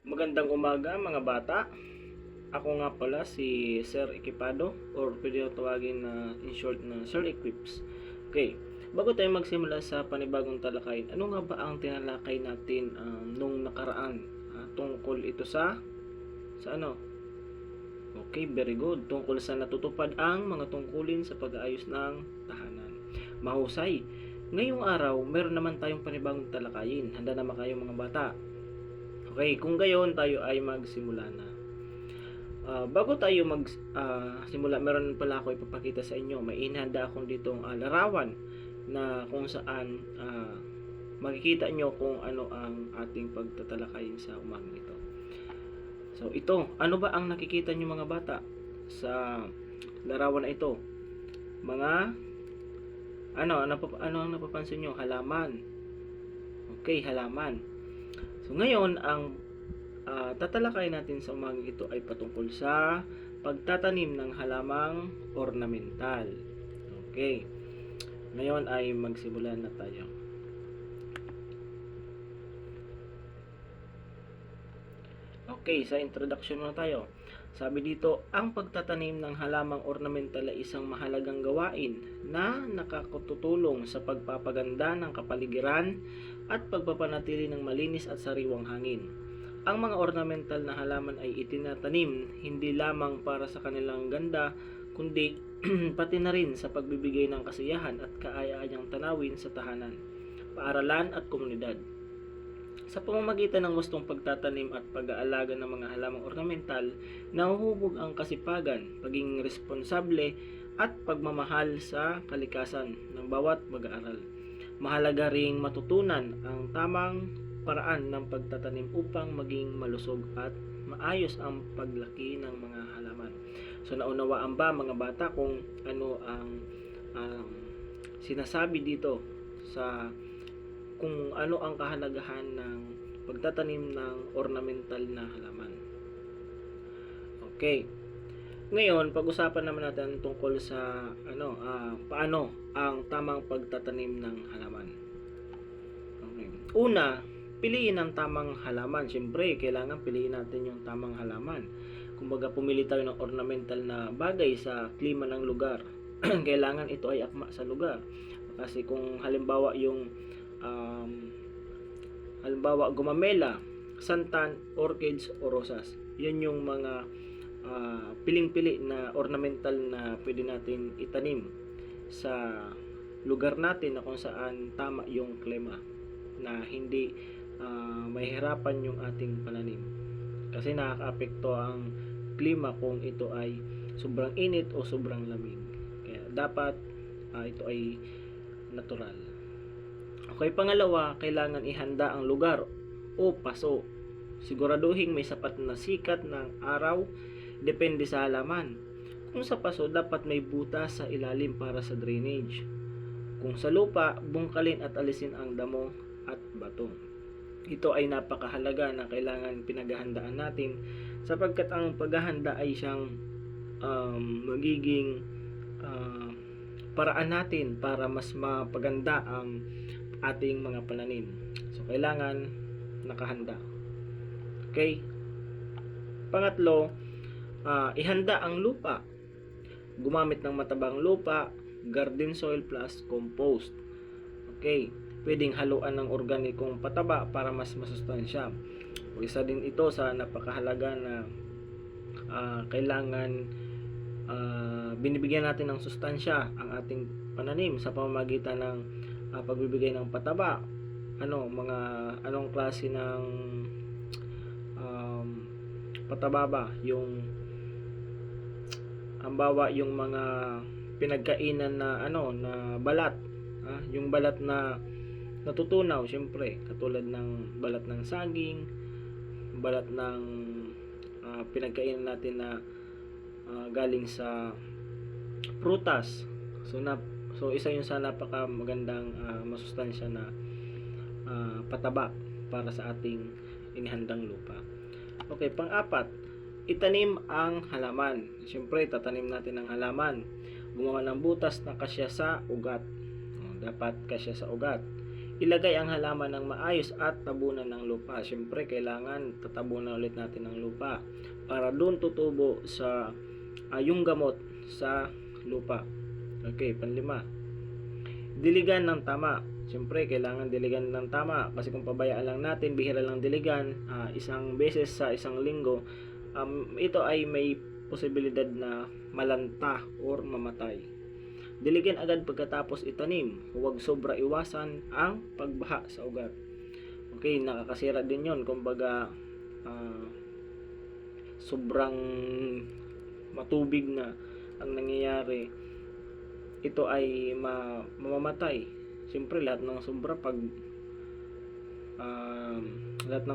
Magandang umaga mga bata. Ako nga pala si Sir Equipado or pwede na tawagin na in short na Sir Equips. Okay, bago tayo magsimula sa panibagong talakayin, ano nga ba ang tinalakay natin nung nakaraan? Tungkol ito sa ano? Okay, very good. Tungkol sa natutupad ang mga tungkulin sa pag-aayos ng tahanan. Mahusay. Ngayong araw, meron naman tayong panibagong talakayin. Handa naman kayo mga bata? Okay, kung gayon tayo ay magsimula na. Bago tayo magsimula, meron pala ako ipapakita sa inyo. May inhanda akong ditong larawan na kung saan makikita nyo kung ano ang ating pagtatalakayin sa umagang ito. So ito, ano ba ang nakikita nyo mga bata sa larawan na ito? Mga ano ang napapansin nyo? Halaman. Okay, halaman. So ngayon, ang tatalakayin natin sa umagang ito ay patungkol sa pagtatanim ng halamang ornamental. Okay. Ngayon ay magsimulan na tayo. Okay, sa introduction muna tayo. Sabi dito, ang pagtatanim ng halamang ornamental ay isang mahalagang gawain na nakakatutulong sa pagpapaganda ng kapaligiran at pagpapanatili ng malinis at sariwang hangin. Ang mga ornamental na halaman ay itinatanim hindi lamang para sa kanilang ganda, kundi pati na rin sa pagbibigay ng kasiyahan at kaaya-ayang tanawin sa tahanan, paaralan at komunidad. Sa pamamagitan ng wastong pagtatanim at pag-aalaga ng mga halamang ornamental, nahuhubog ang kasipagan, pagiging responsable at pagmamahal sa kalikasan ng bawat mag-aaral. Mahalaga ring matutunan ang tamang paraan ng pagtatanim upang maging malusog at maayos ang paglaki ng mga halaman. So naunawaan ba mga bata kung ano ang sinasabi dito sa kung ano ang kahalagahan ng pagtatanim ng ornamental na halaman? Okay. Ngayon, pag-usapan naman natin tungkol sa paano ang tamang pagtatanim ng halaman. Okay. Una, piliin ang tamang halaman. Siyempre, kailangan piliin natin yung tamang halaman. Kumbaga, pumili tayo ng ornamental na bagay sa klima ng lugar. Kailangan ito ay akma sa lugar. Kasi kung halimbawa gumamela, santan, orchids o rosas, yan yung mga piling-pili na ornamental na pwede natin itanim sa lugar natin na kung saan tama yung klima na hindi mahihirapan yung ating pananim, kasi nakakaapekto ang klima kung ito ay sobrang init o sobrang lamig. Kaya dapat ito ay natural. Okay, pangalawa, kailangan ihanda ang lugar o paso. Siguraduhin may sapat na sikat ng araw, depende sa halaman. Kung sa paso, dapat may butas sa ilalim para sa drainage. Kung sa lupa, bungkalin at alisin ang damo at bato. Ito ay napakahalaga na kailangan pinaghahandaan natin sapagkat ang paghahanda ay siyang magiging paraan natin para mas mapaganda ang ating mga pananim. So kailangan nakahanda. Okay? Pangatlo, ihanda ang lupa. Gumamit ng matabang lupa, garden soil plus compost. Okay? Pwedeng haluan ng organikong pataba para mas masustansya. Isa din ito sa napakahalaga na kailangan binibigyan natin ng sustansya ang ating pananim sa pamamagitan ng pagbibigay ng pataba. Anong klase ng pataba ba? Yung yung mga pinagkainan na na balat, yung balat na natutunaw, syempre, katulad ng balat ng saging, balat ng pinagkainan natin na galing sa prutas. So isa yun sa napaka magandang masustansya na pataba para sa ating inihandang lupa. Okay, pang-apat, itanim ang halaman. Siyempre, tatanim natin ang halaman. Gumawa ng butas na kasya sa ugat. Dapat kasya sa ugat. ilagay ang halaman ng maayos at tabunan ng lupa. Siyempre, kailangan tatabunan ulit natin ng lupa para doon tutubo sa yung gamot sa lupa. Okay, panlima. Diligan ng tama. Siyempre, kailangan diligan ng tama kasi kung pabayaan lang natin, bihira lang diligan, isang beses sa isang linggo, ito ay may posibilidad na malanta or mamatay. Diligan agad pagkatapos itanim. Huwag sobra iwasan ang pagbaha sa ugat. Okay, nakakasira din yon. Kumbaga, sobrang matubig na ang nangyayari, ito ay mamamatay. Siyempre, lahat ng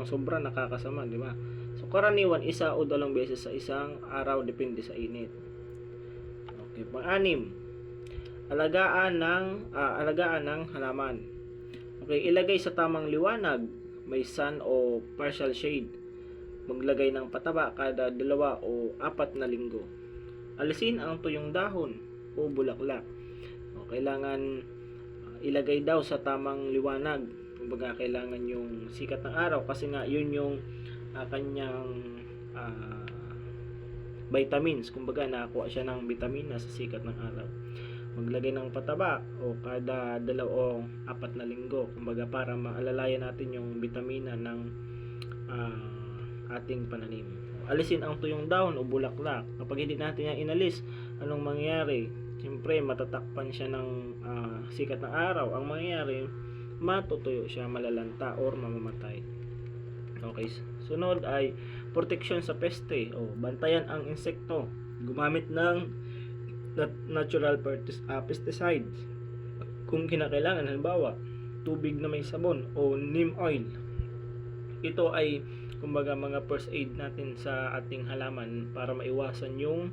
sobra nakakasama, di ba? So, karaniwan, 1 o 2 beses sa isang araw, depende sa init. Okay, pang-anim, alagaan ng halaman. Okay, ilagay sa tamang liwanag, may sun o partial shade. Maglagay ng pataba kada 2 o 4 na linggo. Alisin ang tuyong dahon o bulaklak. O, kailangan ilagay daw sa tamang liwanag. Kumbaga, kailangan yung sikat ng araw kasi nga yun yung kanyang vitamins. Kumbaga, nakakuha siya ng vitamina sa sikat ng araw. Maglagay ng pataba o kada 2 o 4 na linggo. Kumbaga, para maalalayan natin yung vitamina ng ating pananim. Alisin ang tuyong dahon o bulaklak. Kapag hindi natin yan inalis, anong mangyayari? Siyempre, matatakpan siya ng sikat ng araw. Ang mangyayari, matutuyo siya, malalanta or mamamatay. Okay, sunod ay protection sa peste o bantayan ang insekto. Gumamit ng natural pesticides kung kinakailangan. Halimbawa, tubig na may sabon o neem oil. Ito ay kumbaga mga first aid natin sa ating halaman para maiwasan yung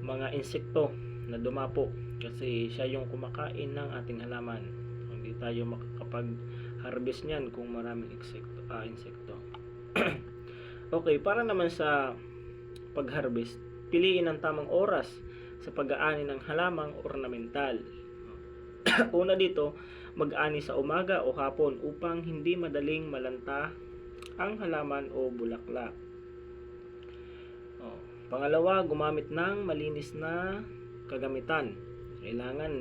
mga insekto na dumapo kasi siya yung kumakain ng ating halaman. Hindi tayo makakapag-harvest niyan kung maraming insekto. Okay, para naman sa pag-harvest, piliin ang tamang oras sa pag-aani ng halamang ornamental. Una dito, mag-ani sa umaga o hapon upang hindi madaling malanta ang halaman o bulaklak. Pangalawa, gumamit ng malinis na kagamitan. Kailangan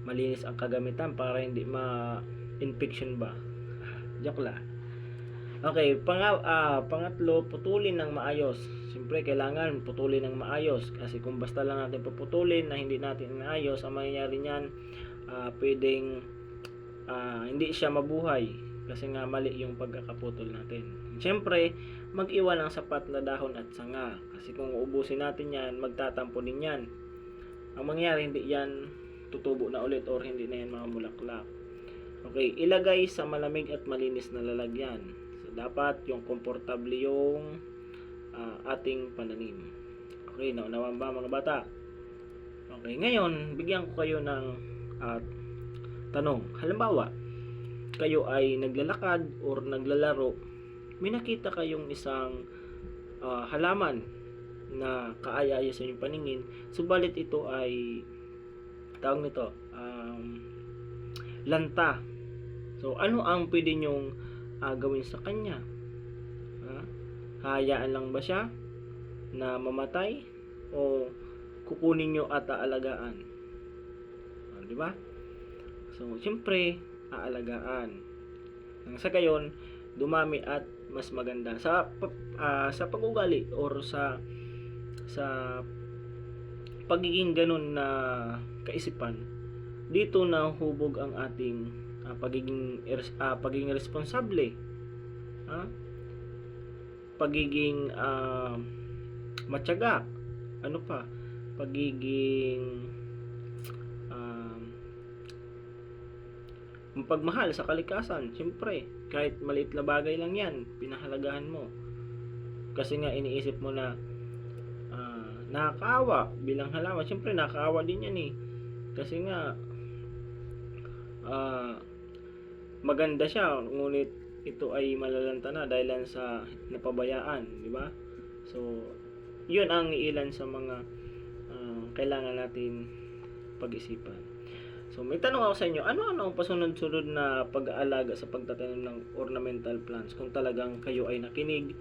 malinis ang kagamitan para hindi ma-infection ba. Joke lang. Okay, pangatlo, putulin ng maayos. Siyempre, kailangan putulin ng maayos kasi kung basta lang natin puputulin na hindi natin inaayos, ang mangyayari niyan, pwedeng hindi siya mabuhay kasi nga mali yung pagkakaputol natin. Siyempre, mag-iwan ng sapat na dahon at sanga kasi kung uubusin natin yan, magtatampo din yan. Ang mangyayari, hindi yan tutubo na ulit or hindi na yan mamulaklak. Okay, ilagay sa malamig at malinis na lalagyan. So, dapat yung komportable yung ating pananim. Okay, naunawan ba mga bata? Okay, ngayon, bigyan ko kayo ng tanong. Halimbawa, kayo ay naglalakad or naglalaro, may nakita kayong isang halaman na kaaya-aya sa inyong paningin, subalit ito ay tawag nito lanta. So, ano ang pwede nyong gawin sa kanya? Hayaan lang ba siya na mamatay o kukunin nyo at aalagaan? Di ba? So, siyempre, aalagaan. Nang sa gayon, dumami at mas maganda sa pag-ugali or sa pagiging ganun na kaisipan. Dito na hubog ang ating pagiging responsable, pagiging matyaga, ano pa, pagiging pagmahal sa kalikasan. Siyempre, kahit maliit na bagay lang yan, pinahalagahan mo. Kasi nga iniisip mo na nakakaawa bilang halaman. Siyempre, nakakaawa din yan eh. Kasi nga maganda siya, ngunit ito ay malalanta na dahil lang sa napabayaan, di ba? So, yun ang ilan sa mga kailangan natin pag-isipan. So may tanong ako sa inyo, ano-ano ang pasunod-sunod na pag-aalaga sa pagtatanim ng ornamental plants? Kung talagang kayo ay nakinig,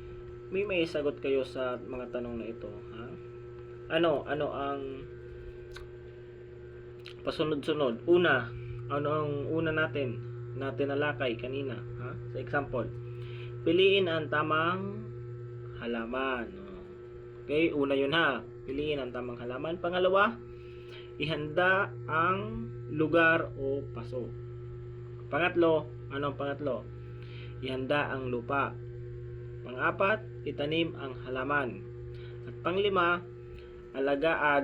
may sagot kayo sa mga tanong na ito, ha? Ano ang pasunod-sunod? Ano ang una natin na tinalakay kanina, ha? Sa example, piliin ang tamang halaman. Okay, una yun ha. Piliin ang tamang halaman. Pangalawa, ihanda ang lugar o paso. Pangatlo, ano ang pangatlo? Ihanda ang lupa. Pang-apat, itanim ang halaman. At panglima,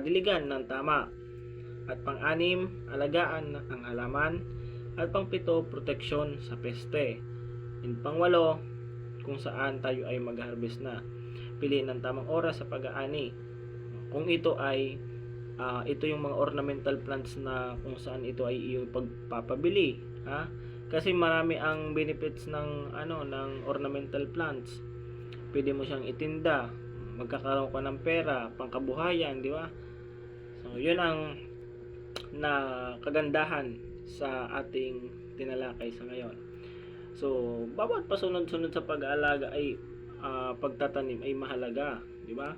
diligan ng tama. At pang-anim, alagaan ang halaman. At pang-pito, proteksyon sa peste. And pang-walo, kung saan tayo ay mag-harvest na. Piliin ang tamang oras sa pag-aani. Kung ito ay ito yung mga ornamental plants na kung saan ito ay iyong pagpapabili, ha? Kasi marami ang benefits ng ng ornamental plants. Pwede mo siyang itinda, magkakaroon ka ng pera, pangkabuhayan, di ba? So, 'yun ang na kagandahan sa ating tinalakay sa ngayon. So, bawat pasunod-sunod sa pag-aalaga ay pagtatanim ay mahalaga, di ba?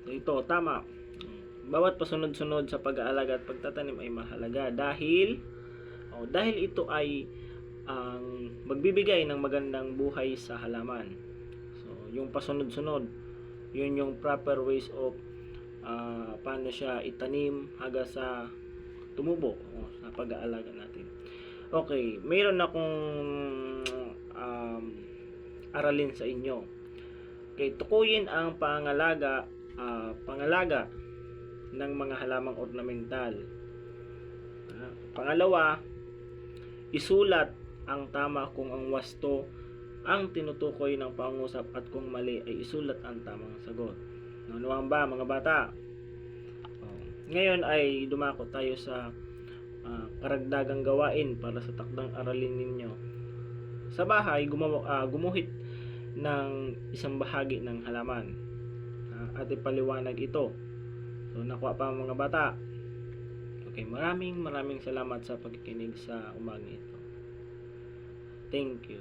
So, ito tama. Bawat pasunod-sunod sa pag-aalaga at pagtatanim ay mahalaga dahil ito ay ang magbibigay ng magandang buhay sa halaman. So, yung pasunod-sunod, yun yung proper ways of paano siya itanim hanggang sa tumubo sa pag-aalaga natin. Okay, mayroon akong aralin sa inyo. Okay, tukuyin ang pangalaga ng mga halamang ornamental. Pangalawa, isulat ang tama kung ang wasto ang tinutukoy ng pangusap at kung mali ay isulat ang tamang sagot. Naunawaan ba mga bata? Ngayon ay dumako tayo sa karagdagang gawain para sa takdang aralin ninyo. Sa bahay, gumuhit ng isang bahagi ng halaman at ipaliwanag ito. So, nakuha pa mga bata? Okay, maraming salamat sa pagkikinig sa umaga ito. Thank you.